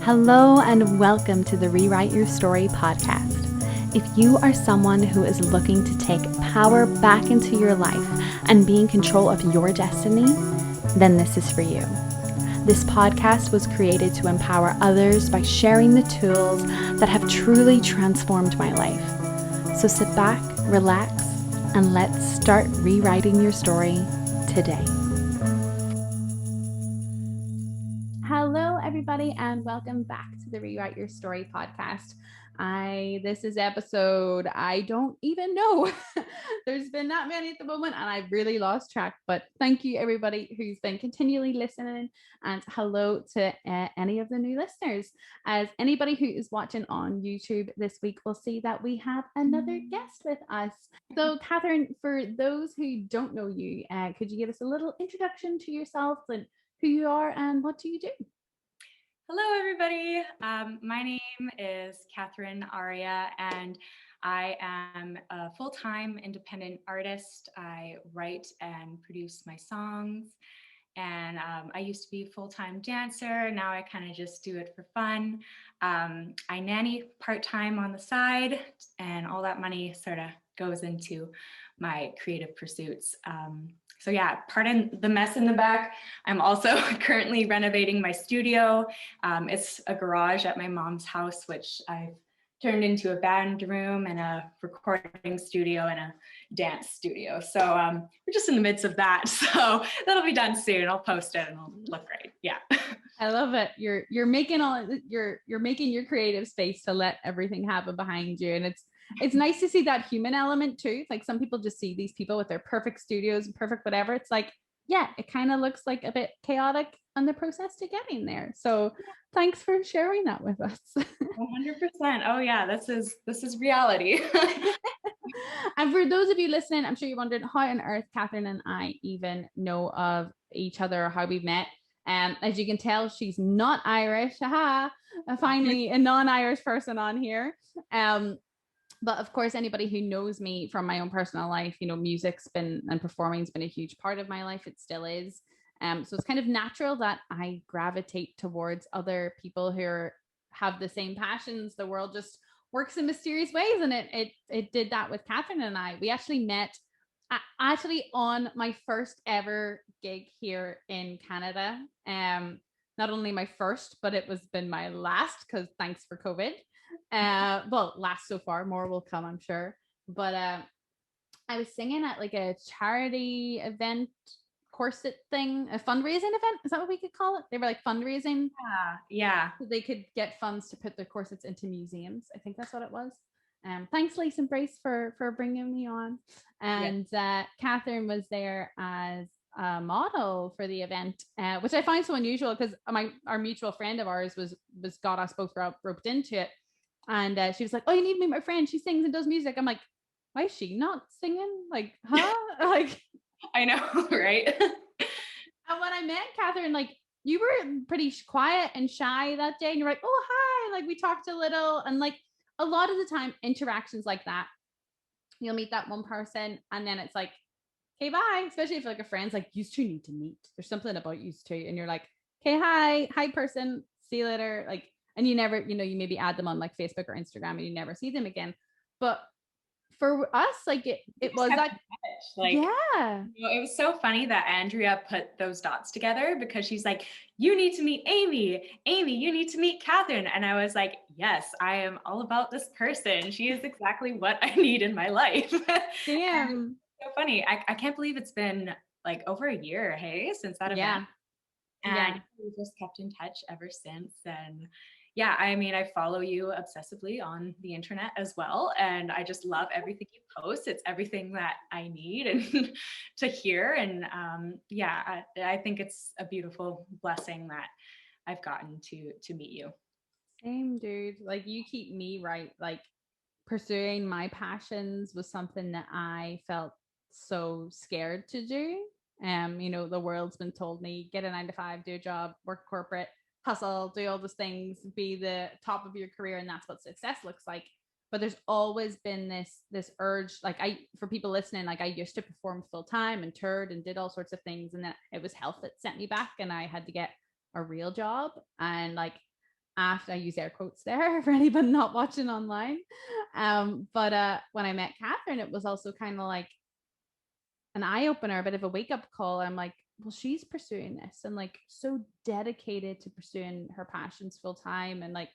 Hello and welcome to the Rewrite Your Story podcast. If you are someone who is looking to take power back into your life and be in control of your destiny, then this is for you. This podcast was created to empower others by sharing the tools that have truly transformed my life. So sit back, relax, and let's start rewriting your story today. Hello, everybody, and welcome back to the Rewrite Your Story podcast. This is episode, I don't even know. There's been that many at the moment, and I've really lost track. But thank you, everybody who's been continually listening, and hello to any of the new listeners. As anybody who is watching on YouTube this week will see that we have another guest with us. So, Catherine, for those who don't know you, could you give us a little introduction to yourself and who you are and what do you do? Hello, everybody. My name is Catherine Aria, and I am a full-time independent artist. I write and produce my songs, and I used to be a full-time dancer. Now I kind of just do it for fun. I nanny part-time on the side, and all that money sort of goes into my creative pursuits. So yeah, pardon the mess in the back. I'm also currently renovating my studio. It's a garage at my mom's house, which I've turned into a band room and a recording studio and a dance studio. So we're just in the midst of that. So that'll be done soon. I'll post it and it'll look great. Yeah. I love it. You're making your creative space to let everything happen behind you. And it's nice to see that human element too. Like some people just see these people with their perfect studios and perfect whatever. It's like, yeah, it kind of looks like a bit chaotic on the process to getting there. So thanks for sharing that with us. 100%. Oh yeah, this is reality. And for those of you listening, I'm sure you're wondering how on earth Catherine and I even know of each other or how we met. As you can tell, she's not Irish. Haha. Finally, a non-Irish person on here. But of course, anybody who knows me from my own personal life, music's been and performing's been a huge part of my life. It still is. So it's kind of natural that I gravitate towards other people who have the same passions. The world just works in mysterious ways, and it did that with Catherine and I. We actually met on my first ever gig here in Canada. Not only my first, but it was been my last because thanks for COVID. Well, last so far, more will come, I'm sure. But I was singing at like a charity event, corset thing, a fundraising event. Is that what we could call it? They were like fundraising. Yeah. So they could get funds to put their corsets into museums. I think that's what it was. Thanks, Lace and Brace, for bringing me on. And Catherine was there as a model for the event, which I find so unusual because our mutual friend of ours was got us both roped into it. And she was like, "Oh, you need to meet my friend. She sings and does music." I'm like, "Why is she not singing? Like, huh?" Like, I know, right? And when I met Catherine, like you were pretty quiet and shy that day, and you're like, "Oh, hi!" Like we talked a little, and like a lot of the time, interactions like that, you'll meet that one person, and then it's like, "Okay, bye." Especially if like a friend's like, "You two need to meet." There's something about you two, and you're like, "Okay, hi, person. See you later." Like, and you never, you maybe add them on like Facebook or Instagram, and you never see them again. But for us, like it was that, like, yeah. It was so funny that Andrea put those dots together because she's like, "You need to meet Amy. Amy, you need to meet Catherine." And I was like, yes, I am all about this person. She is exactly what I need in my life. Damn. So funny. I can't believe it's been like over a year, hey, since that event. And we just kept in touch ever since. And yeah, I mean, I follow you obsessively on the internet as well. And I just love everything you post. It's everything that I need and to hear. And I think it's a beautiful blessing that I've gotten to meet you. Same, dude. Like you keep me right. Like pursuing my passions was something that I felt so scared to do. The world's been told me get a 9 to 5, do a job, work corporate, hustle, do all those things, be the top of your career, and that's what success looks like. But there's always been this urge, like for people listening, like I used to perform full time and toured and did all sorts of things, and then it was health that sent me back, and I had to get a real job. And like after, I use air quotes there for anybody not watching online. But when I met Catherine, it was also kind of like an eye opener, a bit of a wake up call. I'm like, well, she's pursuing this and like so dedicated to pursuing her passions full time. And like,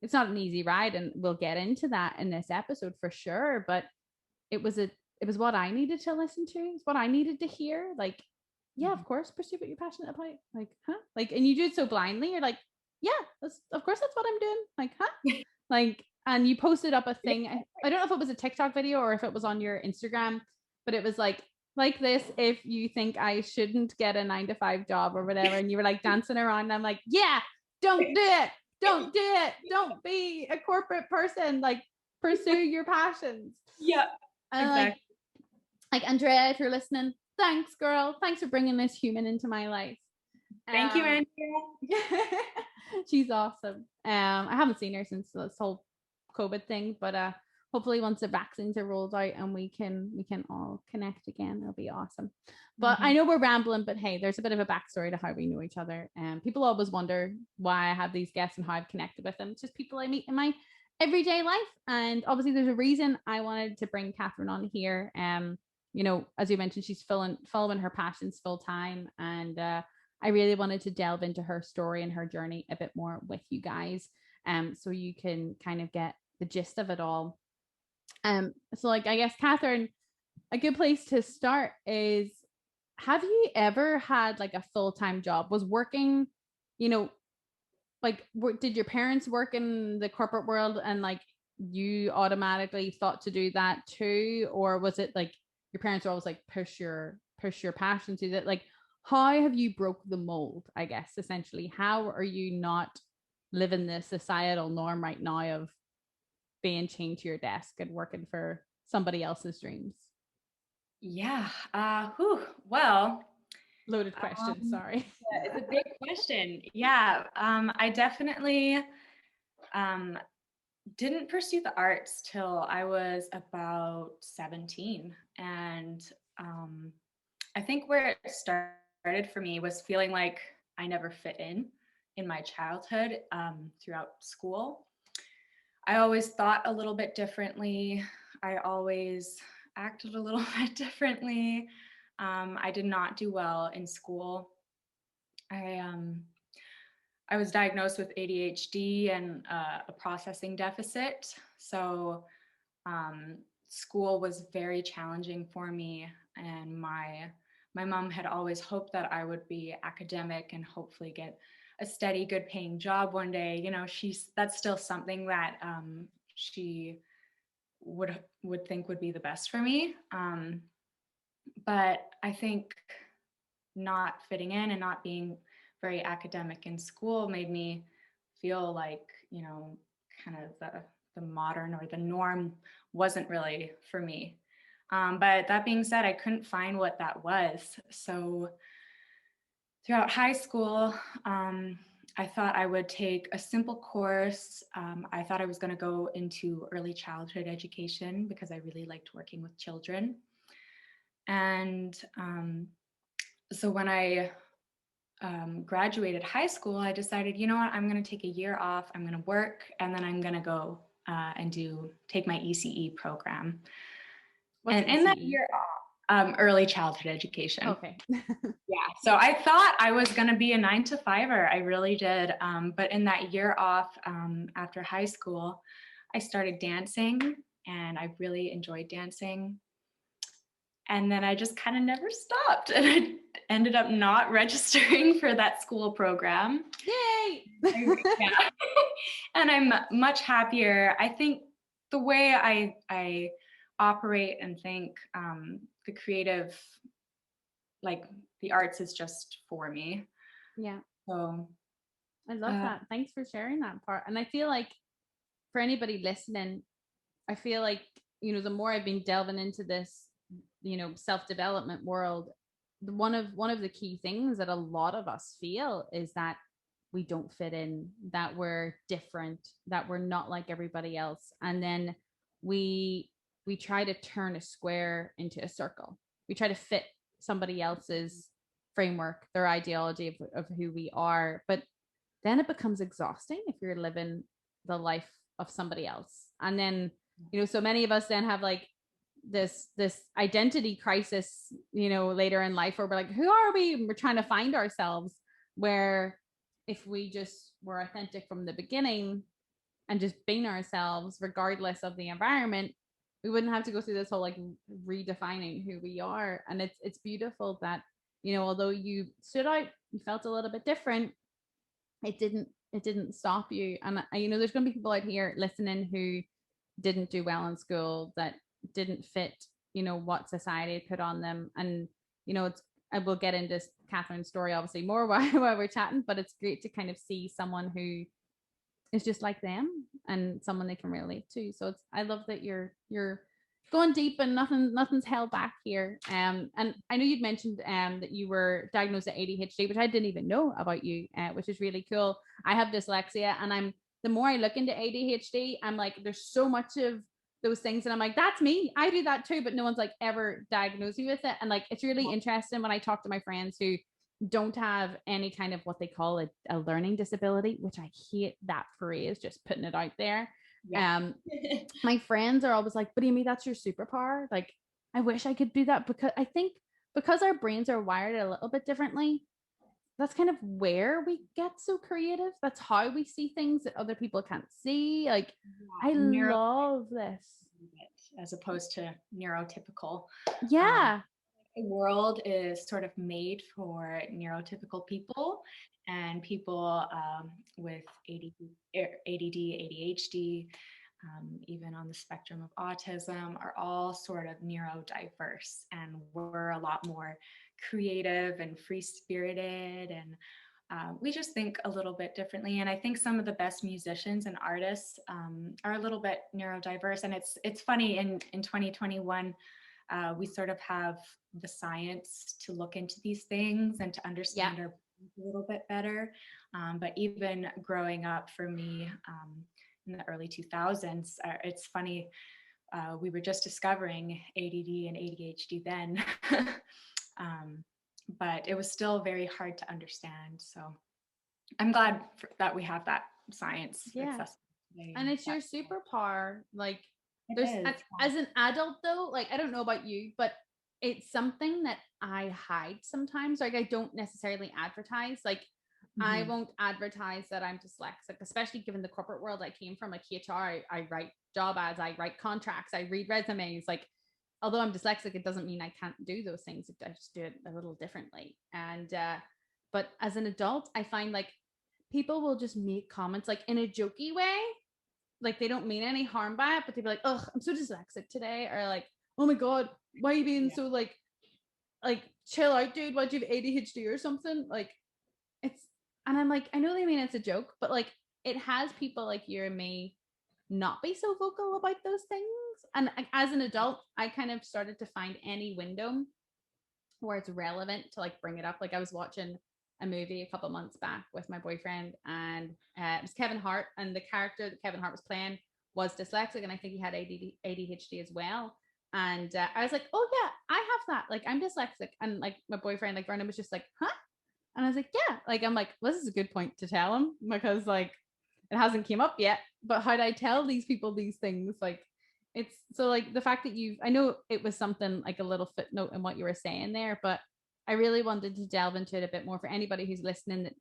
it's not an easy ride. And we'll get into that in this episode for sure. But it was what I needed to listen to. It's what I needed to hear. Like, yeah, of course, pursue what you're passionate about. Like, huh? Like, and you do it so blindly. You're like, yeah, of course that's what I'm doing. Like, huh? Like, and you posted up a thing. I don't know if it was a TikTok video or if it was on your Instagram, but it was like this, if you think I shouldn't get a 9 to 5 job or whatever, and you were like dancing around, and I'm like, yeah, don't do it. Don't do it. Don't be a corporate person. Like, pursue your passions. Yeah, And exactly. like Andrea, if you're listening, thanks, girl. Thanks for bringing this human into my life. Thank you, Andrea. She's awesome. I haven't seen her since this whole COVID thing, but hopefully once the vaccines are rolled out and we can all connect again, it'll be awesome. But I know we're rambling, but hey, there's a bit of a backstory to how we know each other. And people always wonder why I have these guests and how I've connected with them. It's just people I meet in my everyday life. And obviously there's a reason I wanted to bring Catherine on here. As you mentioned, she's following her passions full time. And I really wanted to delve into her story and her journey a bit more with you guys. So you can kind of get the gist of it all. So like, I guess, Catherine, a good place to start is, have you ever had like a full-time job? Was working, like, did your parents work in the corporate world and like you automatically thought to do that too? Or was it like your parents were always like push your passion to that? Like, how have you broke the mold, I guess, essentially? How are you not living the societal norm right now of being chained to your desk and working for somebody else's dreams? Yeah. Well, Loaded question, sorry. yeah, it's a big question. Yeah. I definitely didn't pursue the arts till I was about 17. And I think where it started for me was feeling like I never fit in my childhood throughout school. I always thought a little bit differently. I always acted a little bit differently. I did not do well in school. I was diagnosed with ADHD and a processing deficit. So school was very challenging for me. And my mom had always hoped that I would be academic and hopefully get a steady, good paying job one day. That's still something that she would think would be the best for me. But I think not fitting in and not being very academic in school made me feel like, kind of the modern or the norm wasn't really for me. But that being said, I couldn't find what that was. So throughout high school, I thought I would take a simple course. I thought I was going to go into early childhood education because I really liked working with children. And so when I graduated high school, I decided, you know what, I'm going to take a year off. I'm going to work, and then I'm going to go and take my ECE program. What's and in that year off, early childhood education. Okay. Yeah. So I thought I was going to be a 9 to 5er. I really did. But in that year off after high school, I started dancing, and I really enjoyed dancing. And then I just kind of never stopped, and I ended up not registering for that school program. Yay! Yeah. And I'm much happier. I think the way I operate and think, the creative, like the arts, is just for me. Yeah. So I love that. Thanks for sharing that part. And I feel like for anybody listening, I feel like, the more I've been delving into this, self-development world, one of the key things that a lot of us feel is that we don't fit in, that we're different, that we're not like everybody else. And then we try to turn a square into a circle. We try to fit somebody else's framework, their ideology of who we are. But then it becomes exhausting if you're living the life of somebody else. And then, so many of us then have like this identity crisis, later in life, where we're like, who are we? And we're trying to find ourselves, where if we just were authentic from the beginning and just being ourselves regardless of the environment, we wouldn't have to go through this whole like redefining who we are. And it's beautiful that, although you stood out, you felt a little bit different, it didn't stop you. And there's going to be people out here listening who didn't do well in school, that didn't fit what society put on them. And I will get into Catherine's story obviously more while we're chatting, but it's great to kind of see someone who is just like them and someone they can relate to. So I love that you're going deep and nothing's held back here. And I know you'd mentioned that you were diagnosed with ADHD, which I didn't even know about you, which is really cool. I have dyslexia, and the more I look into ADHD, I'm like, there's so much of those things, and I'm like, that's me. I do that too, but no one's like ever diagnosed me with it. And like, it's really interesting when I talk to my friends who don't have any kind of what they call a learning disability, which I hate that phrase, just putting it out there. Yeah. My friends are always like, but Amy, that's your superpower. Like, I wish I could do that, because I think because our brains are wired a little bit differently, that's kind of where we get so creative. That's how we see things that other people can't see. Like, I love this. As opposed to neurotypical. Yeah. The world is sort of made for neurotypical people, and people with ADD, ADHD, even on the spectrum of autism, are all sort of neurodiverse, and we're a lot more creative and free-spirited, and we just think a little bit differently. And I think some of the best musicians and artists are a little bit neurodiverse. And it's funny, in 2021, we sort of have the science to look into these things and to understand our brains a little bit better. But even growing up for me in the early 2000s, it's funny, we were just discovering ADD and ADHD then. But it was still very hard to understand. So I'm glad that we have that science accessible today. And it's your superpower. Like, there's as an adult though, like, I don't know about you, but it's something that I hide sometimes. Like, I don't necessarily advertise. Like, I won't advertise that I'm dyslexic, especially given the corporate world I came from, like HR. I write job ads, I write contracts, I read resumes. Like, although I'm dyslexic, it doesn't mean I can't do those things. I just do it a little differently. And but as an adult, I find like people will just make comments like in a jokey way, like they don't mean any harm by it, but they'd be like, "Oh, I'm so dyslexic today," or like, "Oh my god, why are you being so like chill out, dude? Why'd you have ADHD or something?" Like, it's, and I'm like, I know they mean it's a joke, but like, it has people like you and me not be so vocal about those things. And as an adult, I kind of started to find any window where it's relevant to like bring it up. Like, I was watching a movie a couple months back with my boyfriend, and it was Kevin Hart, and the character that Kevin Hart was playing was dyslexic, and I think he had ADHD as well. And I was like, oh yeah, I have that. Like, I'm dyslexic. And like my boyfriend, like Vernon, was just like, huh? And I was like, yeah. Like, I'm like, well, this is a good point to tell him, because like it hasn't came up yet. But how do I tell these people these things? Like, it's so like the fact that I know it was something like a little footnote in what you were saying there, but I really wanted to delve into it a bit more for anybody who's listening that,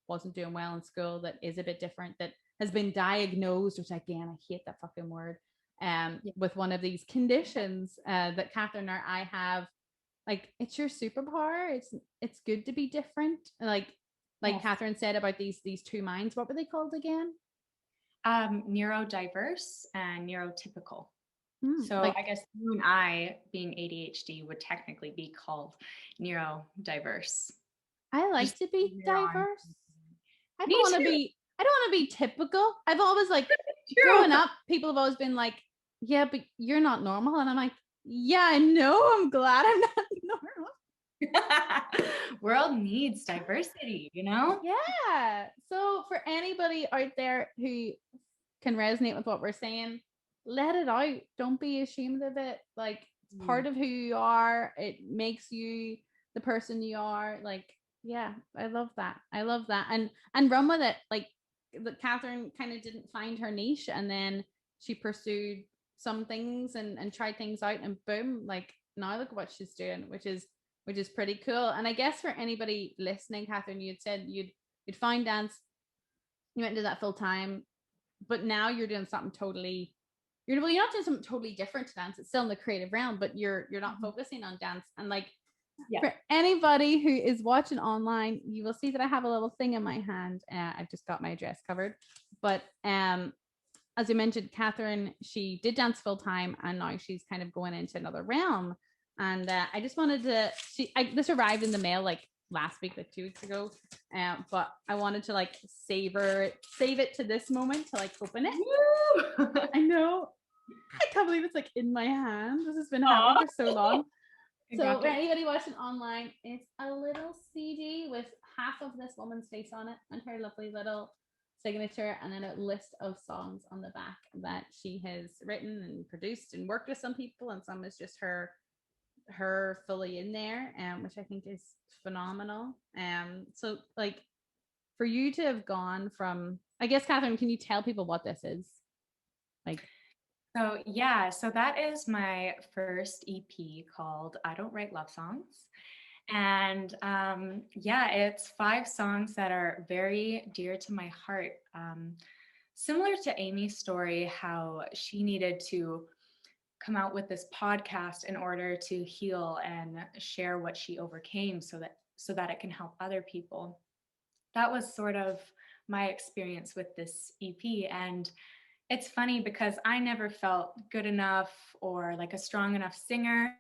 wasn't doing well in school, that is a bit different, that has been diagnosed, which again, I hate that fucking word, with one of these conditions that Catherine or I have. Like, it's your superpower. It's good to be different. Like yes. Catherine said about these two minds. What were they called again? Neurodiverse and neurotypical. So I guess you and I, being ADHD, would technically be called neurodiverse. I like to be diverse. I don't want to be typical. I've always like growing up, people have always been like, yeah, but you're not normal. And I'm like, yeah, I know. I'm glad I'm not normal. World needs diversity, Yeah. So for anybody out there who can resonate with what we're saying, let it out. Don't be ashamed of it. Like, it's part of who you are. It makes you the person you are. Like, Yeah, I love that. I love that. And run with it. Like the Catherine kind of didn't find her niche, and then she pursued some things and tried things out, and boom, like now look what she's doing, which is pretty cool. And I guess for anybody listening, Catherine, you'd said you'd find dance, you went into that full time, but now you're doing something totally, you're not doing something totally different to dance. It's still in the creative realm, but you're not focusing on dance. And like, Yeah. for anybody who is watching online, you will see that I have a little thing in my hand. I've just got my address covered. But as you mentioned, Catherine, she did dance full time, and now she's kind of going into another realm. And I just wanted to, this arrived in the mail like last week, like 2 weeks ago. But I wanted to like save it to this moment to like open it. I know. I can't believe it's like in my hand. This has been happening for so long. So for anybody watching online, it's a little CD with half of this woman's face on it and her lovely little signature, and then a list of songs on the back that she has written and produced and worked with some people, and some is just her fully in there, which I think is phenomenal. So like for you to have gone from, I guess, Catherine, can you tell people what this is? Like, So yeah, so that is my first EP called I Don't Write Love Songs. And yeah, it's 5 songs that are very dear to my heart. Similar to Amy's story, how she needed to come out with this podcast in order to heal and share what she overcame so that it can help other people. That was sort of my experience with this EP. And it's funny because I never felt good enough or like a strong enough singer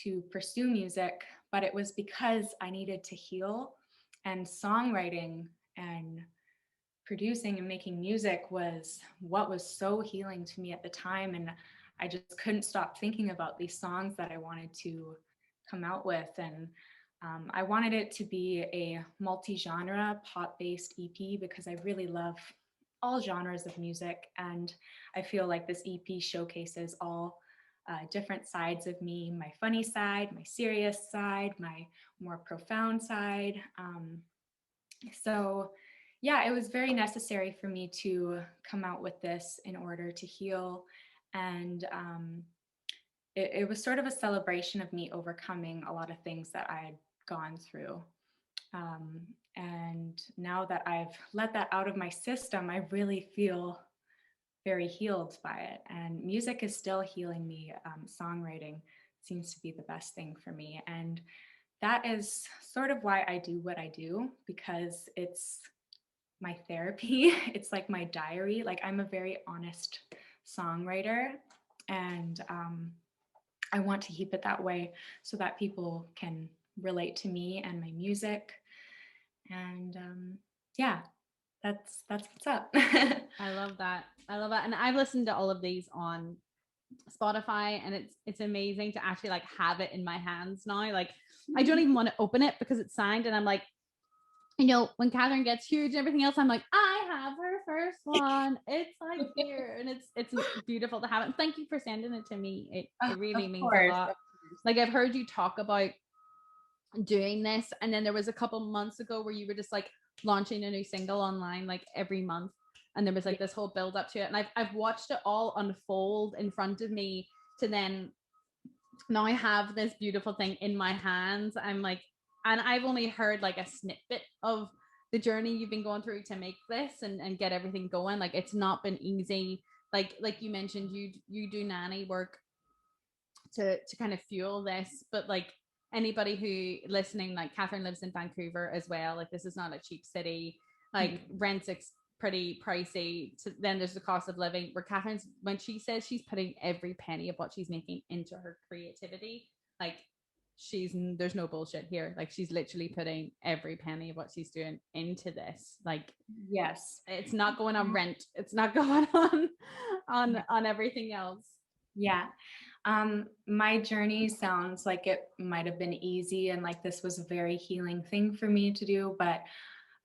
to pursue music, but it was because I needed to heal, and songwriting and producing and making music was what was so healing to me at the time. And I just couldn't stop thinking about these songs that I wanted to come out with. And I wanted it to be a multi-genre pop-based EP because I really love all genres of music. And I feel like this EP showcases all different sides of me, my funny side, my serious side, my more profound side. So yeah, it was very necessary for me to come out with this in order to heal. And it was sort of a celebration of me overcoming a lot of things that I had gone through. Um, and now that I've let that out of my system, I really feel very healed by it. And music is still healing me. Songwriting seems to be the best thing for me. And that is sort of why I do what I do, because it's my therapy. It's like my diary. Like, I'm a very honest songwriter, and I want to keep it that way so that people can relate to me and my music. And yeah, that's what's up. I love that. I love that. And I've listened to all of these on Spotify, and it's amazing to actually like have it in my hands now. Like I don't even want to open it because it's signed, and I'm like, when Catherine gets huge and everything else, I'm like, I have her first one. It's like here, and it's beautiful to have it. And thank you for sending it to me. It really Of means a course. lot. Like I've heard you talk about doing this, and then there was a couple months ago where you were just like launching a new single online like every month, and there was like this whole build up to it, and I've watched it all unfold in front of me to then now I have this beautiful thing in my hands. I'm like, and I've only heard like a snippet of the journey you've been going through to make this and get everything going. Like it's not been easy. Like you mentioned, you do nanny work to kind of fuel this, but like anybody who listening, like Catherine lives in Vancouver as well. Like this is not a cheap city. Like rent's pretty pricey. So then there's the cost of living. Where Catherine's, when she says she's putting every penny of what she's making into her creativity, like there's no bullshit here. Like she's literally putting every penny of what she's doing into this. Like Yes. it's not going on rent. It's not going on everything else. Yeah. My journey sounds like it might have been easy and like this was a very healing thing for me to do, but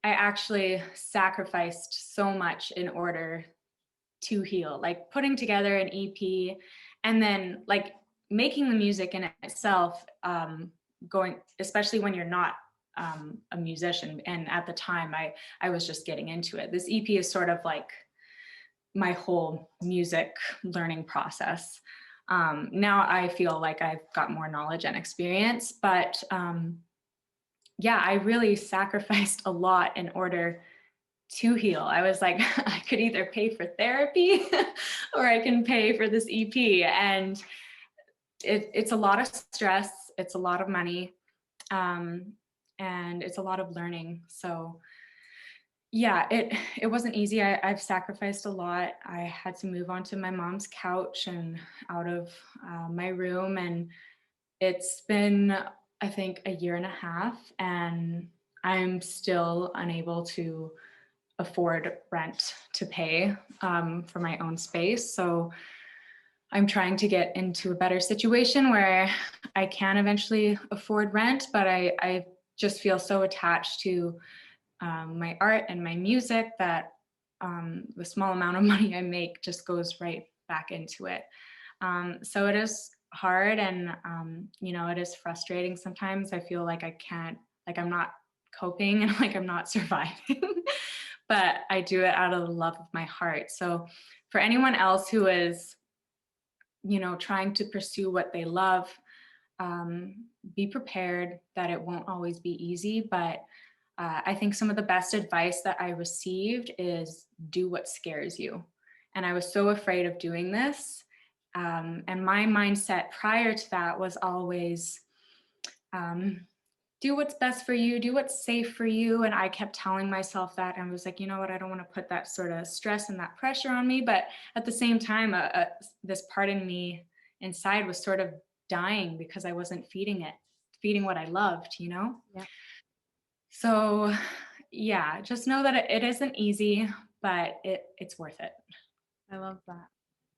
I actually sacrificed so much in order to heal, like putting together an EP and then like making the music in itself, going, especially when you're not a musician. And at the time I was just getting into it. This EP is sort of like my whole music learning process. Now I feel like I've got more knowledge and experience, but yeah, I really sacrificed a lot in order to heal. I was like, I could either pay for therapy or I can pay for this EP. And it's a lot of stress, it's a lot of money, and it's a lot of learning. So yeah, it wasn't easy. I've sacrificed a lot. I had to move onto my mom's couch and out of my room, and it's been, I think, a year and a half, and I'm still unable to afford rent to pay for my own space. So I'm trying to get into a better situation where I can eventually afford rent, but I just feel so attached to my art and my music that the small amount of money I make just goes right back into it. So it is hard, and it is frustrating sometimes. I feel like I can't, like I'm not coping and like I'm not surviving, but I do it out of the love of my heart. So for anyone else who is, trying to pursue what they love, be prepared that it won't always be easy. But I think some of the best advice that I received is do what scares you. And I was so afraid of doing this. And my mindset prior to that was always, do what's best for you, do what's safe for you. And I kept telling myself that, and I was like, you know what, I don't want to put that sort of stress and that pressure on me. But at the same time, this part in me inside was sort of dying because I wasn't feeding what I loved. Yeah. So yeah, just know that it isn't easy, but it's worth it. I love that.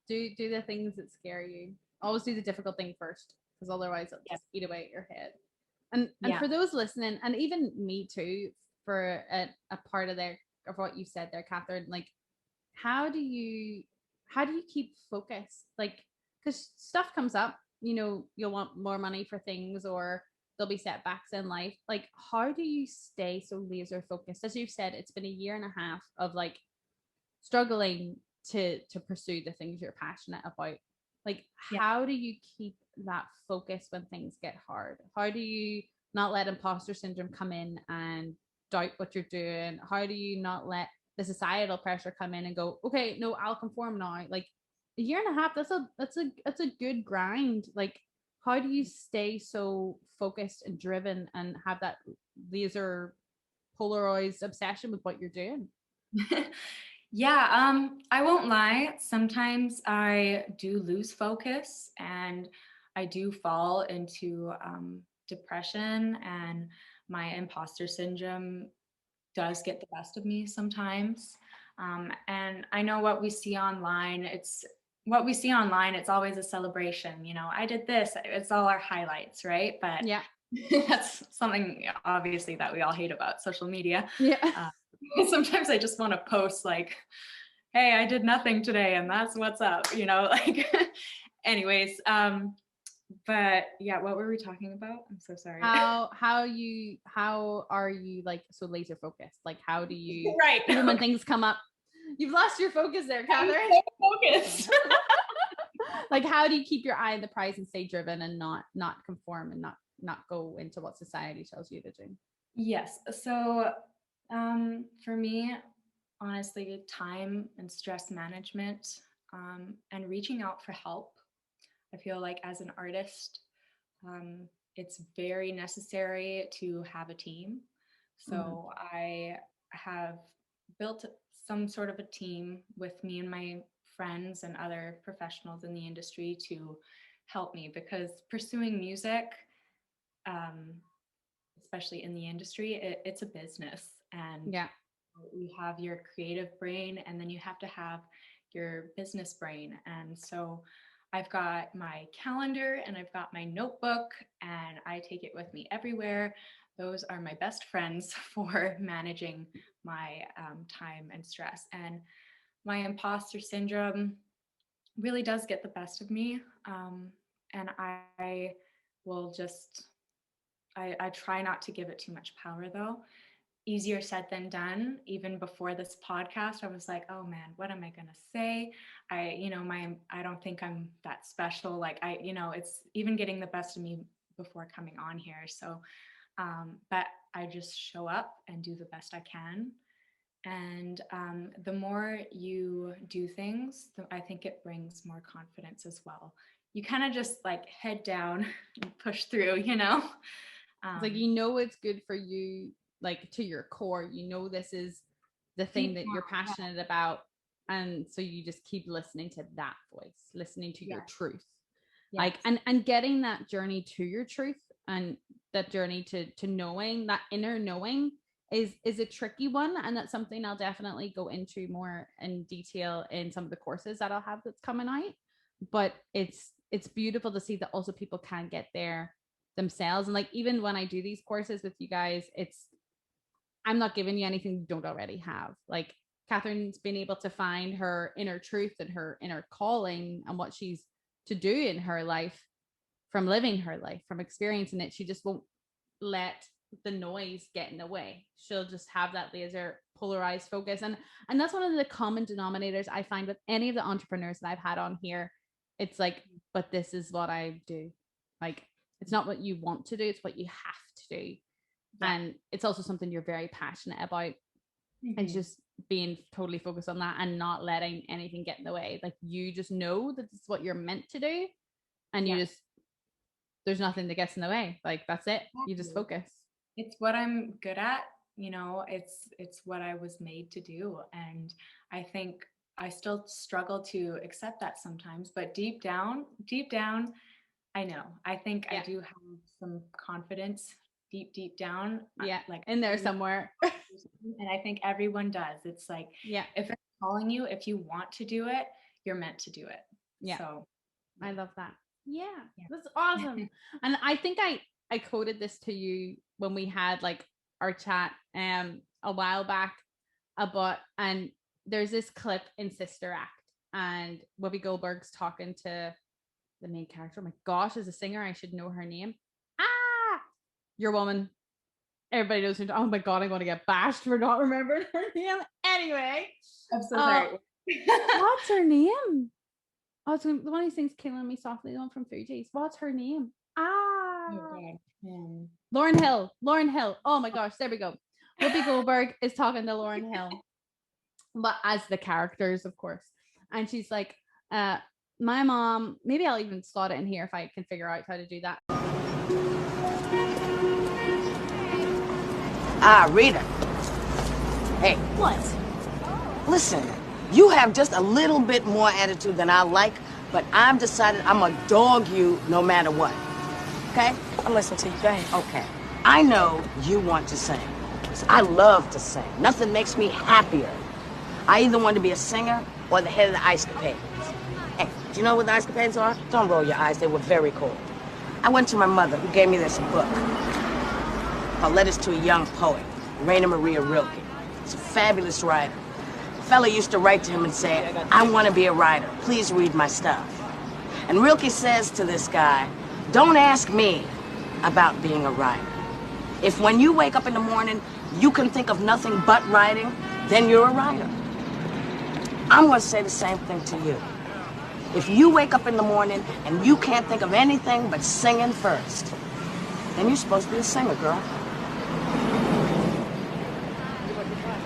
Do the things that scare you. Always do the difficult thing first, because otherwise it'll Yeah. just eat away at your head. And Yeah. for those listening, and even me too, for a part of what you said there, Catherine, like how do you keep focused? Like, because stuff comes up, you'll want more money for things, or there'll be setbacks in life. Like, how do you stay so laser focused? As you've said, it's been a year and a half of like struggling to pursue the things you're passionate about. Like, Yeah. how do you keep that focus when things get hard? How do you not let imposter syndrome come in and doubt what you're doing? How do you not let the societal pressure come in and go, okay, no, I'll conform now? Like, a year and a half, that's a good grind. Like, how do you stay so focused and driven and have that laser polarized obsession with what you're doing? Yeah, I won't lie. Sometimes I do lose focus and I do fall into depression, and my imposter syndrome does get the best of me sometimes. And I know what we see online, it's always a celebration. I did this, it's all our highlights, right? But Yeah. that's something obviously that we all hate about social media. Yeah. Uh, Sometimes I just want to post like, hey, I did nothing today and that's what's up, like anyways. But yeah, what were we talking about? I'm so sorry. How are you like so laser focused? Like, how do you, Right. even when things come up, you've lost your focus there, Catherine. I'm so focused. Like, how do you keep your eye on the prize and stay driven and not conform and not go into what society tells you to do? Yes. So for me, honestly, time and stress management, and reaching out for help. I feel like as an artist, it's very necessary to have a team. So I have built some sort of a team with me and my friends and other professionals in the industry to help me, because pursuing music, um, especially in the industry, it's a business, and Yeah. you have your creative brain and then you have to have your business brain. And so I've got my calendar and I've got my notebook and I take it with me everywhere. Those are my best friends for managing my time and stress. And my imposter syndrome really does get the best of me. And I will just I try not to give it too much power though. Easier said than done. Even before this podcast, I was like, oh man, what am I going to say? I don't think I'm that special. Like it's even getting the best of me before coming on here. So, but I just show up and do the best I can. And the more you do things, I think it brings more confidence as well. You kind of just like head down and push through, It's like, it's good for you, like to your core, this is the thing that you're passionate about. And so you just keep listening to that voice, listening to your truth. Like, and getting that journey to your truth, and that journey to knowing, that inner knowing is a tricky one. And that's something I'll definitely go into more in detail in some of the courses that I'll have that's coming out. But it's beautiful to see that also people can get there themselves. And like, even when I do these courses with you guys, I'm not giving you anything you don't already have. Like, Catherine's been able to find her inner truth and her inner calling and what she's to do in her life from living her life, from experiencing it. She just won't let the noise get in the way. She'll just have that laser polarized focus. And that's one of the common denominators I find with any of the entrepreneurs that I've had on here. It's like, but this is what I do. Like, it's not what you want to do, it's what you have to do. And it's also something you're very passionate about. And just being totally focused on that and not letting anything get in the way. Like, you just know that this is what you're meant to do, and you just, there's nothing that gets in the way. Like, that's it. You just focus. It's what I'm good at. It's what I was made to do. And I think I still struggle to accept that sometimes, but deep down, I know. I think I do have some confidence deep down. Like in there somewhere. And I think everyone does. It's like, if it's calling you, if you want to do it, you're meant to do it. Yeah. So I love that. Yeah. That's awesome. And I think I quoted this to you when we had like our chat a while back about, and there's this clip in Sister Act, and Whoopi Goldberg's talking to the main character. Oh my gosh, as a singer, I should know her name. Your woman. Everybody knows her. Oh my god, I'm going to get bashed for not remembering her name. Anyway, I'm so sorry. What's her name? Oh, it's the one who sings "Killing Me Softly," the one from Fugees. What's her name? Lauryn Hill. Lauryn Hill. Oh my gosh, there we go. Whoopi Goldberg is talking to Lauryn Hill, but as the characters, of course. And she's like, my mom, maybe I'll even slot it in here if I can figure out how to do that. Rita. Hey. What? Listen, you have just a little bit more attitude than I like, but I've decided I'm gonna dog you no matter what. Okay? I'm listening to you. Go ahead. Okay. I know you want to sing. I love to sing. Nothing makes me happier. I either want to be a singer or the head of the Ice Capades. Hey, do you know what the Ice Capades are? Don't roll your eyes. They were very cool. I went to my mother, who gave me this book called Letters to a Young Poet, Raina Maria Rilke. He's a fabulous writer. A fella used to write to him and say, I want to be a writer. Please read my stuff. And Rilke says to this guy, don't ask me about being a writer. If when you wake up in the morning, you can think of nothing but writing, then you're a writer. I'm going to say the same thing to you. If you wake up in the morning and you can't think of anything but singing first, then you're supposed to be a singer, girl.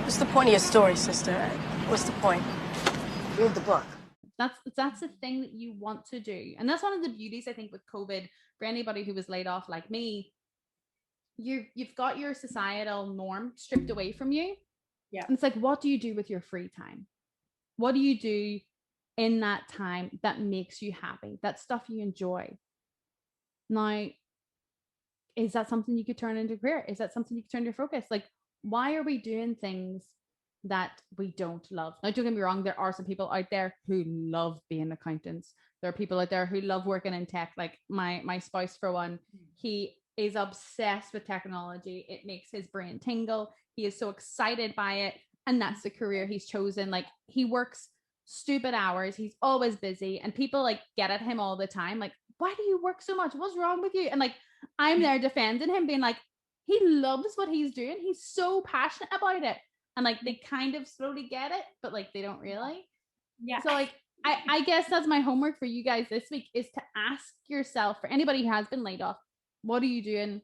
What's the point of your story, sister? What's the point? Read the book. That's the thing that you want to do. And that's one of the beauties, I think, with COVID, for anybody who was laid off like me. You've got your societal norm stripped away from you. Yeah. And it's like, what do you do with your free time? What do you do in that time that makes you happy? That stuff you enjoy. Now, is that something you could turn into a career? Is that something you could turn your focus? Like, why are we doing things that we don't love? Now, don't get me wrong, there are some people out there who love being accountants. There are people out there who love working in tech. Like my spouse, for one, he is obsessed with technology. It makes his brain tingle. He is so excited by it. And that's the career he's chosen. Like, he works stupid hours. He's always busy. And people like get at him all the time. Like, why do you work so much? What's wrong with you? And like, I'm there defending him, being like, he loves what he's doing. He's so passionate about it. And like they kind of slowly get it, but like they don't really. Yeah. So like I guess that's my homework for you guys this week, is to ask yourself, for anybody who has been laid off, what are you doing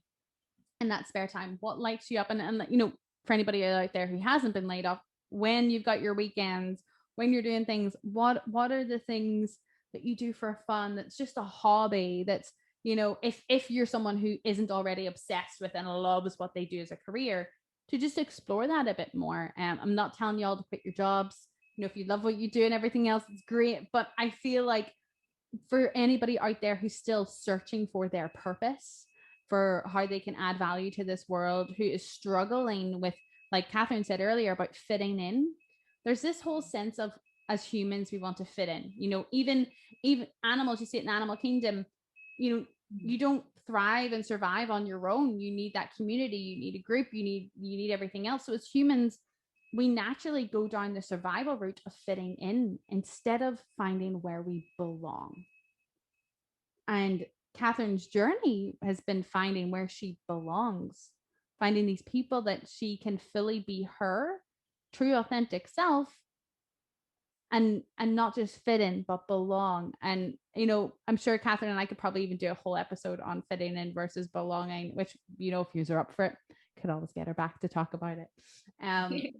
in that spare time? What lights you up? And you know, for anybody out there who hasn't been laid off, when you've got your weekends, when you're doing things, what are the things that you do for fun, that's just a hobby, that's, you know, if you're someone who isn't already obsessed with and loves what they do as a career, to just explore that a bit more. I'm not telling you all to quit your jobs. You know, if you love what you do and everything else, it's great. But I feel like for anybody out there who's still searching for their purpose, for how they can add value to this world, who is struggling with, like Catherine said earlier, about fitting in, there's this whole sense of, as humans, we want to fit in. You know, even animals, you see it in Animal Kingdom, you know, you don't thrive and survive on your own. You need that community, you need a group, you need everything else. So as humans, we naturally go down the survival route of fitting in instead of finding where we belong. And Catherine's journey has been finding where she belongs, finding these people that she can fully be her true, authentic self, and not just fit in, but belong. And you know, I'm sure Catherine and I could probably even do a whole episode on fitting in versus belonging, which, you know, if you're up for it, could always get her back to talk about it.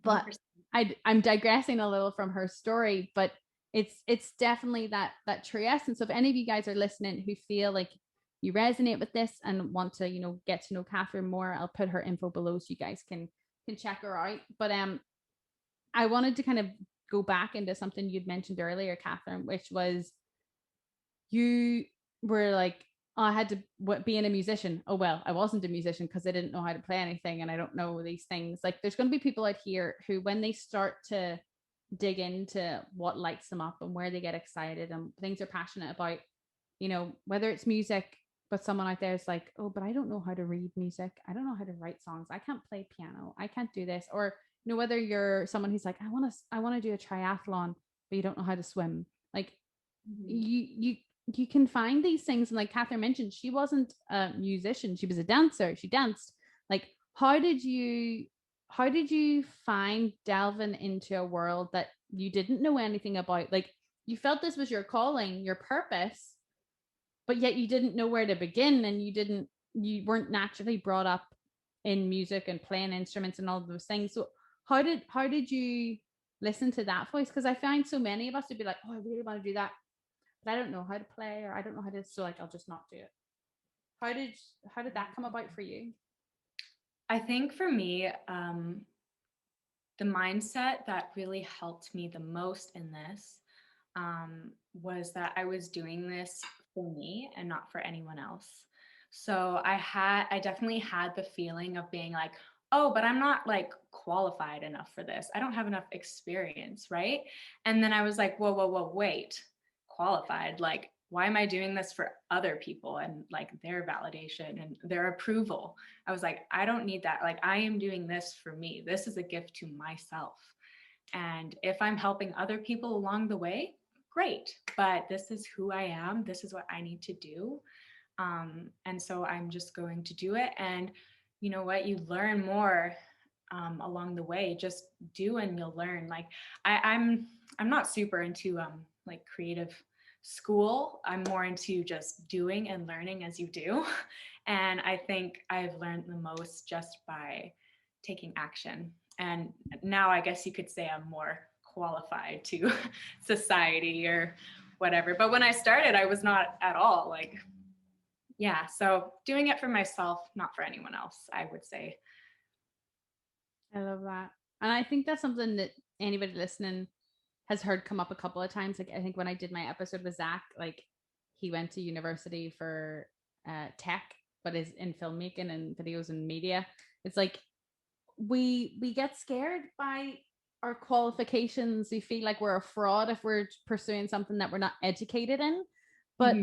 But I'm digressing a little from her story, but it's definitely that true essence. So if any of you guys are listening who feel like you resonate with this and want to, you know, get to know Catherine more, I'll put her info below so you guys can check her out. But I wanted to kind of go back into something you'd mentioned earlier, Catherine, which was you were like, oh, I had to being a musician. Oh, well, I wasn't a musician because I didn't know how to play anything and I don't know these things. Like there's going to be people out here who, when they start to dig into what lights them up and where they get excited and things they're passionate about, you know, whether it's music, but someone out there is like, oh, but I don't know how to read music. I don't know how to write songs. I can't play piano. I can't do this. Or, you know, whether you're someone who's like, I want to do a triathlon, but you don't know how to swim. Like you can find these things. And like Catherine mentioned, she wasn't a musician. She was a dancer. She danced. Like, how did you find delving into a world that you didn't know anything about? Like, you felt this was your calling, your purpose, but yet you didn't know where to begin, and you weren't naturally brought up in music and playing instruments and all those things. So how did you listen to that voice? Because I find so many of us would be like, oh, I really want to do that, but I don't know how to play, or I don't know how to, so like I'll just not do it. How did that come about for you? I think for me, the mindset that really helped me the most in this was that I was doing this for me and not for anyone else. So I definitely had the feeling of being like, oh, but I'm not like qualified enough for this. I don't have enough experience, right? And then I was like, whoa, wait, qualified? Like, why am I doing this for other people and like their validation and their approval? I was like, I don't need that. Like, I am doing this for me. This is a gift to myself. And if I'm helping other people along the way, great. But this is who I am. This is what I need to do. And so I'm just going to do it. And you know what? You learn more along the way. Just do and you'll learn. Like I'm not super into like creative school. I'm more into just doing and learning as you do. And I think I've learned the most just by taking action. And now I guess you could say I'm more qualified to society or whatever. But when I started, I was not at all. Like, yeah. So doing it for myself, not for anyone else, I would say. I love that. And I think that's something that anybody listening has heard come up a couple of times. Like I think when I did my episode with Zach, like he went to university for tech, but is in filmmaking and videos and media. It's like we get scared by our qualifications. We feel like we're a fraud if we're pursuing something that we're not educated in. But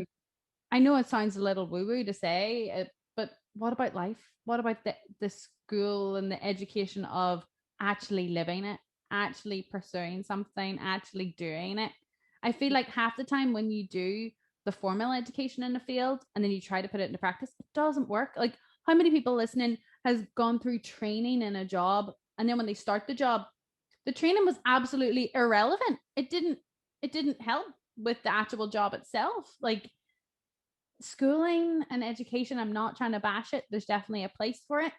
I know it sounds a little woo-woo to say, but what about life? What about the school and the education of actually living it, actually pursuing something, actually doing it? I feel like half the time when you do the formal education in the field and then you try to put it into practice, it doesn't work. Like, how many people listening has gone through training in a job, and then when they start the job, the training was absolutely irrelevant. It didn't help with the actual job itself. Like, schooling and education, I'm not trying to bash it. There's definitely a place for it.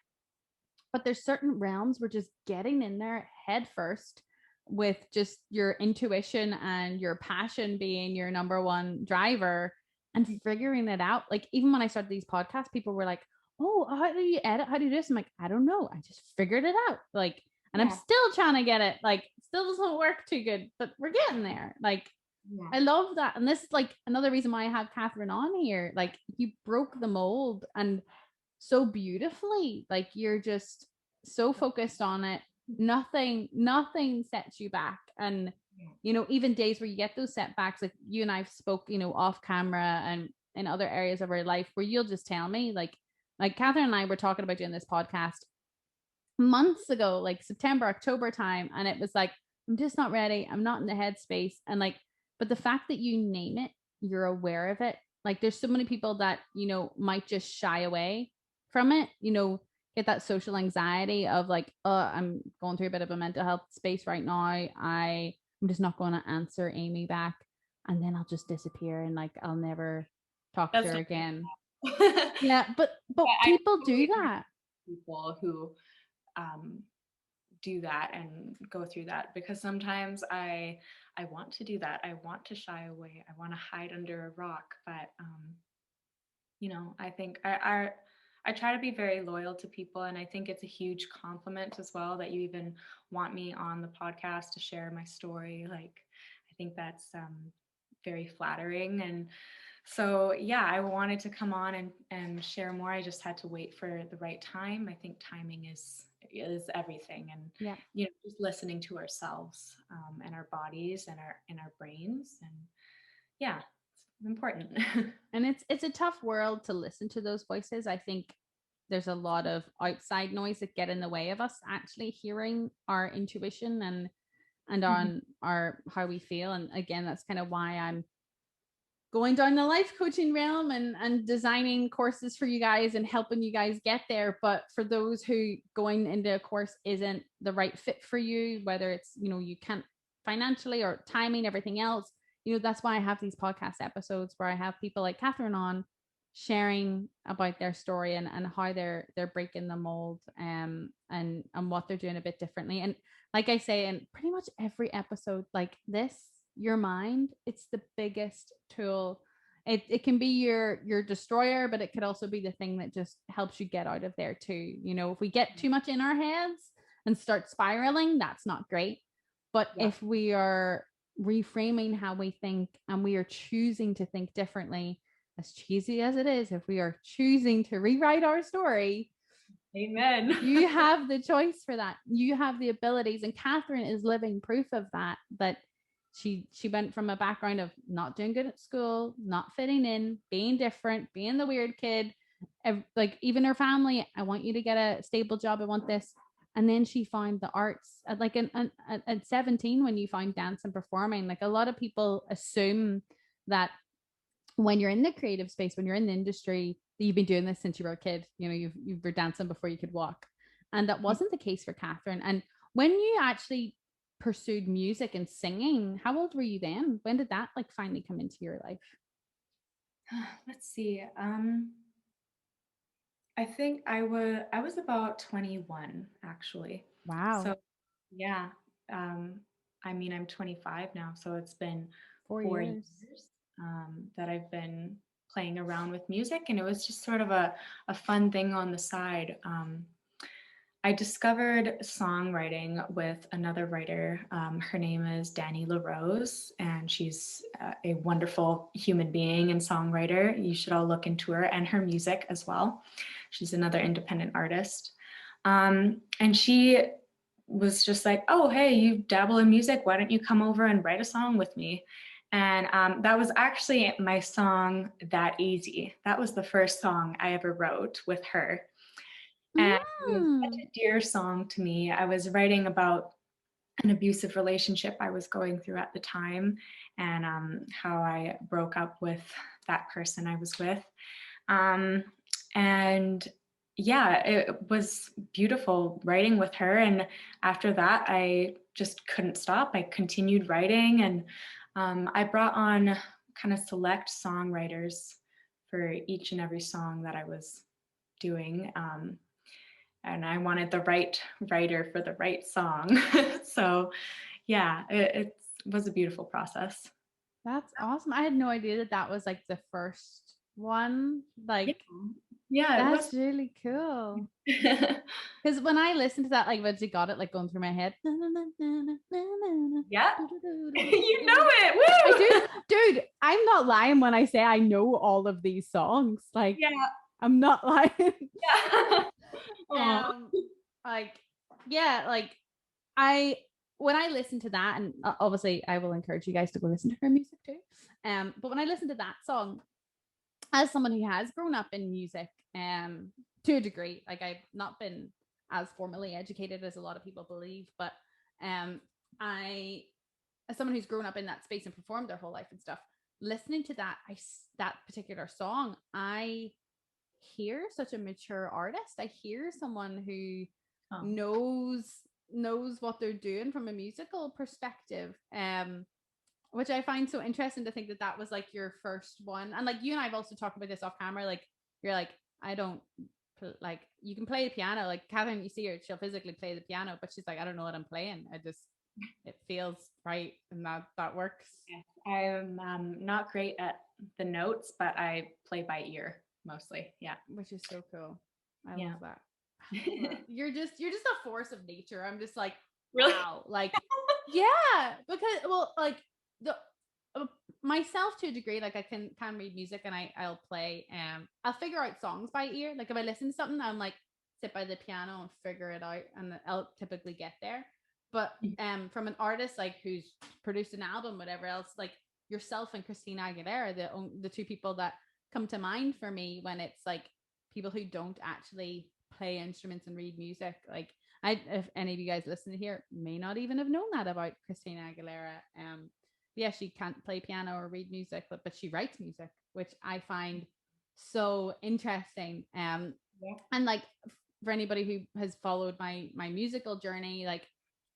But there's certain realms where just getting in there head first with just your intuition and your passion being your number one driver and figuring it out. Like, even when I started these podcasts, people were like, oh, how do you edit? How do you do this? I'm like, I don't know. I just figured it out. Like, and I'm still trying to get it. Like, still doesn't work too good, but we're getting there. Like, I love that. And this is like another reason why I have Catherine on here. Like, you broke the mold and so beautifully. Like, you're just so focused on it. Nothing sets you back. And you know, even days where you get those setbacks, like you and I've spoke, you know, off camera and in other areas of our life, where you'll just tell me like Catherine and I were talking about doing this podcast months ago, like September, October time, and it was like, I'm just not ready. I'm not in the headspace. And like, but the fact that you name it, you're aware of it. Like, there's so many people that, you know, might just shy away from it, you know, get that social anxiety of like, I'm going through a bit of a mental health space right now. I'm just not going to answer Amy back. And then I'll just disappear and like, I'll never talk to her again. Yeah. But people do that. People who do that and go through that, because sometimes I want to do that. I want to shy away. I want to hide under a rock. But you know, I think I try to be very loyal to people, and I think it's a huge compliment as well that you even want me on the podcast to share my story. Like, I think that's very flattering. And so, yeah, I wanted to come on and share more. I just had to wait for the right time. I think timing is everything. And, you know, just listening to ourselves and our bodies and our brains. And yeah, it's important. And it's a tough world to listen to those voices. I think there's a lot of outside noise that get in the way of us actually hearing our intuition and on our how we feel. And again, that's kind of why I'm going down the life coaching realm and designing courses for you guys and helping you guys get there. But for those who going into a course isn't the right fit for you, whether it's, you know, you can't financially or timing, everything else, you know, that's why I have these podcast episodes where I have people like Catherine on sharing about their story and how they're breaking the mold and what they're doing a bit differently. And like I say, in pretty much every episode like this, your mind, it's the biggest tool. It can be your destroyer, but it could also be the thing that just helps you get out of there too. You know, if we get too much in our heads and start spiraling, that's not great. But if we are reframing how we think and we are choosing to think differently, as cheesy as it is, if we are choosing to rewrite our story, amen, you have the choice for that. You have the abilities, and Catherine is living proof of that. That she went from a background of not doing good at school, not fitting in, being different, being the weird kid, like even her family, I want you to get a stable job, I want this. And then she found the arts at like at 17, when you find dance and performing. Like, a lot of people assume that when you're in the creative space, when you're in the industry, that you've been doing this since you were a kid. You know, you've been dancing before you could walk. And that wasn't the case for Catherine. And when you actually pursued music and singing, how old were you then? When did that like finally come into your life? Let's see. I think I was about 21 actually. Wow. So yeah. I mean, I'm 25 now, so it's been 4 years that I've been playing around with music, and it was just sort of a fun thing on the side. I discovered songwriting with another writer. Her name is Dani LaRose, and she's a wonderful human being and songwriter. You should all look into her and her music as well. She's another independent artist. And she was just like, oh, hey, you dabble in music. Why don't you come over and write a song with me? And that was actually my song, That Easy. That was the first song I ever wrote with her. And it was such a dear song to me. I was writing about an abusive relationship I was going through at the time, and how I broke up with that person I was with. And yeah, it was beautiful writing with her. And after that, I just couldn't stop. I continued writing, and I brought on kind of select songwriters for each and every song that I was doing. And I wanted the right writer for the right song. So yeah, it was a beautiful process. That's awesome. I had no idea that that was like the first one. Like, Yeah, it that's was. really cool. Because when I listened to that, like, eventually got it like going through my head. Yeah, you know it. Woo! I do, dude. I'm not lying when I say I know all of these songs. Like, Yeah. I'm not lying. Yeah. Like, yeah, like I when I listen to that, and obviously I will encourage you guys to go listen to her music too. But when I listen to that song, as someone who has grown up in music, to a degree, like I've not been as formally educated as a lot of people believe, but I, as someone who's grown up in that space and performed their whole life and stuff, listening to that particular song, I hear such a mature artist. I hear someone who knows what they're doing from a musical perspective. Which I find so interesting to think that that was like your first one. And like you and I've also talked about this off camera. Like you're like, I don't like, you can play the piano. Like Catherine, you see her, she'll physically play the piano, but she's like, I don't know what I'm playing. It feels right, and that works. Yes, I'm not great at the notes, but I play by ear mostly. Yeah, which is so cool. I Yeah. love that. You're just a force of nature. I'm just like, Really? wow, like yeah, because well, like the myself to a degree, like I can read music, and I'll play. I'll figure out songs by ear. Like if I listen to something, I'm like sit by the piano and figure it out, and I'll typically get there. But from an artist like who's produced an album, whatever else, like yourself and Christina Aguilera, the two people that come to mind for me when it's like people who don't actually play instruments and read music. Like if any of you guys listening here may not even have known that about Christina Aguilera. Yeah, she can't play piano or read music, but she writes music, which I find so interesting. And like for anybody who has followed my musical journey, like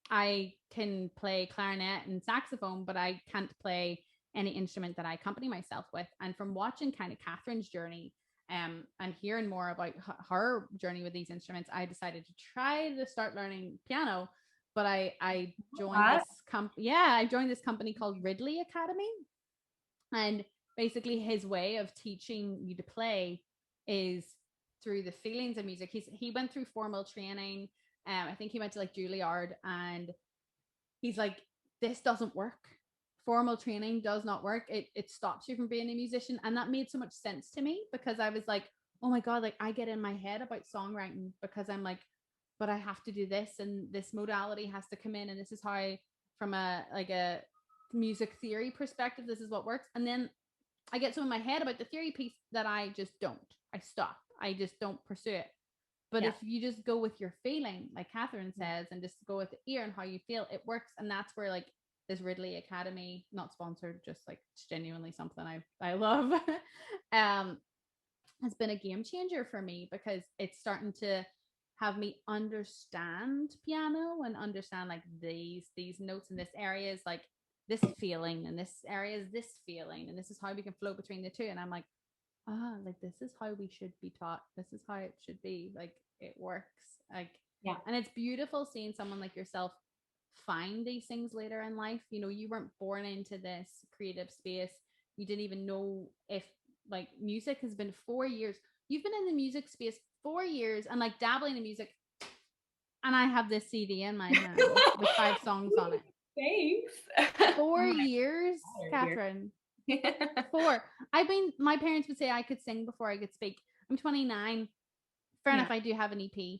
I can play clarinet and saxophone, but I can't play any instrument that I accompany myself with. And from watching kind of Catherine's journey, and hearing more about her journey with these instruments, I decided to try to start learning piano. But I joined I joined this company called Ridley Academy, and basically his way of teaching you to play is through the feelings of music. He went through formal training. I think he went to like Juilliard, and he's like, this doesn't work. Formal training does not work. It stops you from being a musician. And that made so much sense to me, because I was like, oh my God, like I get in my head about songwriting because I'm like, but I have to do this, and this modality has to come in, and this is how from a music theory perspective, this is what works. And then I get so in my head about the theory piece that I just don't. I stop. I just don't pursue it. But if you just go with your feeling, like Catherine says, and just go with the ear and how you feel, it works. And that's where like this Ridley Academy, not sponsored, just like it's genuinely something I love, has been a game changer for me, because it's starting to have me understand piano and understand like these notes in this area is like this feeling, and this area is this feeling, and this is how we can flow between the two. And I'm like, like this is how we should be taught. This is how it should be. Like it works. Like and it's beautiful seeing someone like yourself find these things later in life. You know, you weren't born into this creative space. You didn't even know if like music has been 4 years. You've been in the music space 4 years and like dabbling in music. And I have this CD in my hand with 5 songs on it. Thanks. 4 years, Catherine. 4. I mean, my parents would say I could sing before I could speak. I'm 29. Fair enough, I do have an EP,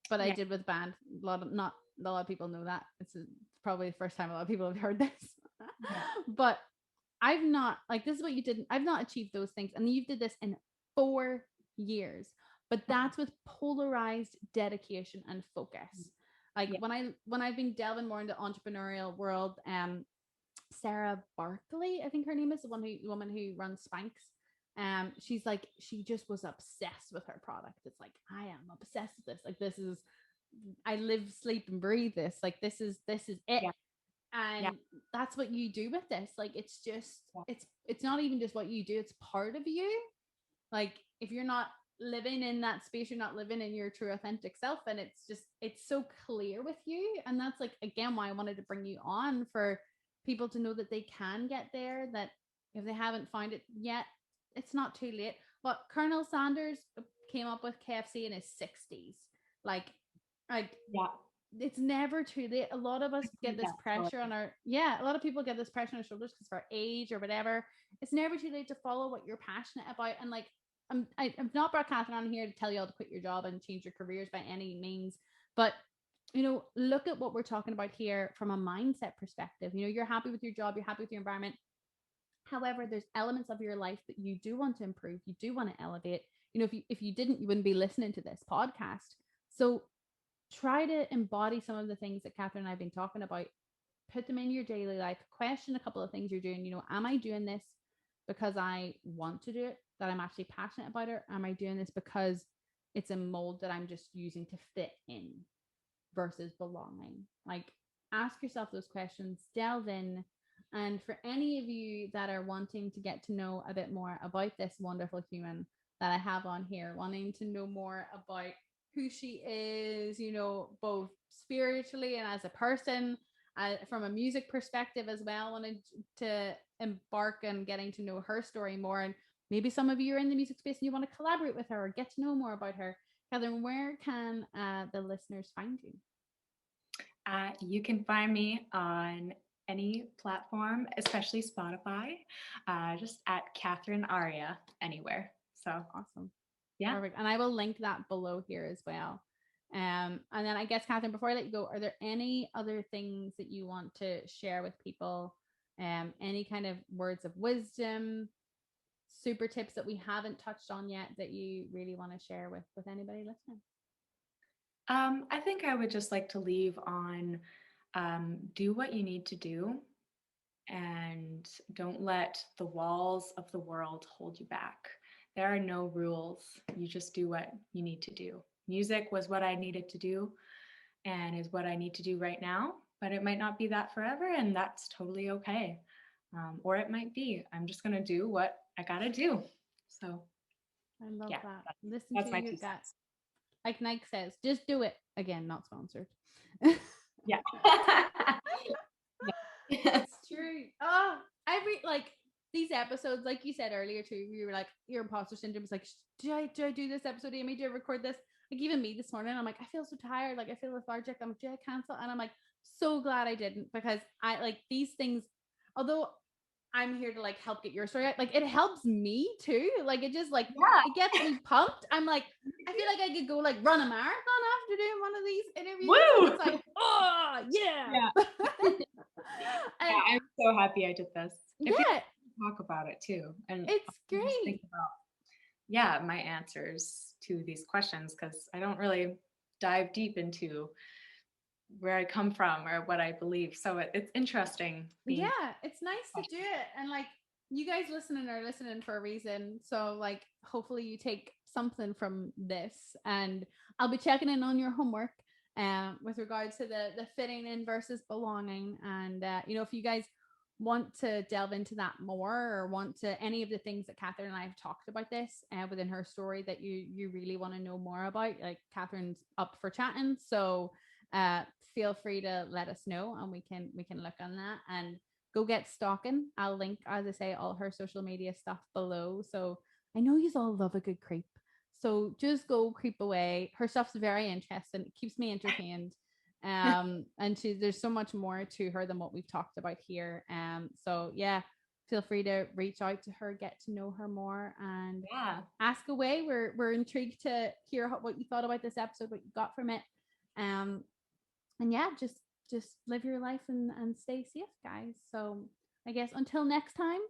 but I did with band. Not a lot of people know that. It's probably the first time a lot of people have heard this. But I've not, like, this is what you did. I've not achieved those things. And you did this in 4 years. But that's with polarized dedication and focus. Like when I've been delving more into entrepreneurial world, Sarah Barkley, I think her name is, the woman who runs Spanx. She's like, she just was obsessed with her product. It's like, I am obsessed with this. Like, this is, I live, sleep, and breathe this. Like, this is it. Yeah. And that's what you do with this. Like, it's just, it's not even just what you do, it's part of you. Like, if you're not living in that space, you're not living in your true authentic self, and it's so clear with you. And that's like, again, why I wanted to bring you on, for people to know that they can get there, that if they haven't found it yet, it's not too late. But Colonel Sanders came up with KFC in his 60s. Like it's never too late. A lot of us get this pressure on our, a lot of people get this pressure on their shoulders because of our age or whatever. It's never too late to follow what you're passionate about. And like, I've not brought Catherine on here to tell you all to quit your job and change your careers by any means, but you know, look at what we're talking about here from a mindset perspective. You know, you're happy with your job, you're happy with your environment. However, there's elements of your life that you do want to improve, you do want to elevate. You know, if you didn't, you wouldn't be listening to this podcast. So try to embody some of the things that Catherine and I have been talking about. Put them in your daily life. Question a couple of things you're doing. You know, am I doing this because I want to do it, that I'm actually passionate about it? Am I doing this because it's a mold that I'm just using to fit in versus belonging? Like, ask yourself those questions, delve in. And for any of you that are wanting to get to know a bit more about this wonderful human that I have on here, wanting to know more about who she is, you know, both spiritually and as a person, from a music perspective as well, wanted to embark on getting to know her story more. And maybe some of you are in the music space and you want to collaborate with her or get to know more about her. Catherine, where can the listeners find you? You can find me on any platform, especially Spotify, just at Catherine Aria anywhere. So awesome. Yeah. Perfect. And I will link that below here as well. And then I guess, Catherine, before I let you go, are there any other things that you want to share with people? Any kind of words of wisdom, super tips that we haven't touched on yet that you really want to share with anybody listening? I think I would just like to leave on do what you need to do, and don't let the walls of the world hold you back. There are no rules. You just do what you need to do. Music was what I needed to do and is what I need to do right now, but it might not be that forever, and that's totally okay. Or it might be, I'm just going to do what I got to do. So I love that. Listen that's to my your 2 gut. cents. Like Nike says, just do it. Again, not sponsored. Yeah. It's true. Oh, like these episodes, like you said earlier too, you were like, your imposter syndrome is like, do I do this episode, Amy? Do I record this? Like, even me this morning, I'm like, I feel so tired, like I feel lethargic. I'm like, do I cancel? And I'm like, so glad I didn't, because I like these things, although I'm here to like help get your story out, like it helps me too. Like it just like it gets me pumped. I'm like, I feel like I could go like run a marathon after doing one of these interviews. Woo! It's like, oh yeah. Yeah, I'm so happy I did this. Yeah, talk about it too, and it's great. Just think about my answers to these questions, because I don't really dive deep into where I come from or what I believe. So it's interesting. Yeah, it's nice to do it. And like, you guys listening are listening for a reason. So like, hopefully you take something from this, and I'll be checking in on your homework with regards to the fitting in versus belonging. And you know, if you guys want to delve into that more, or want to any of the things that Catherine and I have talked about this within her story that you really want to know more about, like, Catherine's up for chatting. So feel free to let us know, and we can look on that and go get stalking. I'll link, as I say, all her social media stuff below. So I know you all love a good creep, so just go creep away. Her stuff's very interesting. It keeps me entertained. And there's so much more to her than what we've talked about here. So yeah, feel free to reach out to her, get to know her more, and ask away. We're intrigued to hear what you thought about this episode, what you got from it. And yeah, just live your life and stay safe, guys. So I guess until next time,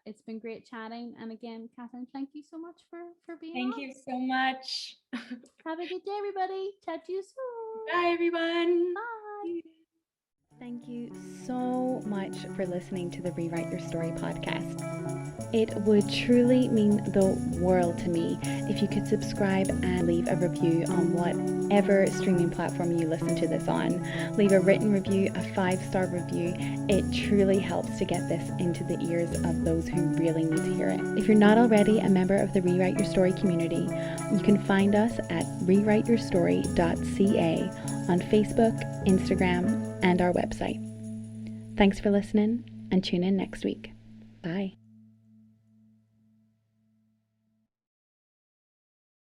it's been great chatting. And again, Catherine, thank you so much for being on. Thank you so much. Have a good day, everybody. Chat to you soon. Bye, everyone. Bye. Thank you so much for listening to the Rewrite Your Story podcast. It would truly mean the world to me if you could subscribe and leave a review on whatever streaming platform you listen to this on. Leave a written review, a 5-star review. It truly helps to get this into the ears of those who really need to hear it. If you're not already a member of the Rewrite Your Story community, you can find us at rewriteyourstory.ca on Facebook, Instagram, and our website. Thanks for listening, and tune in next week. Bye.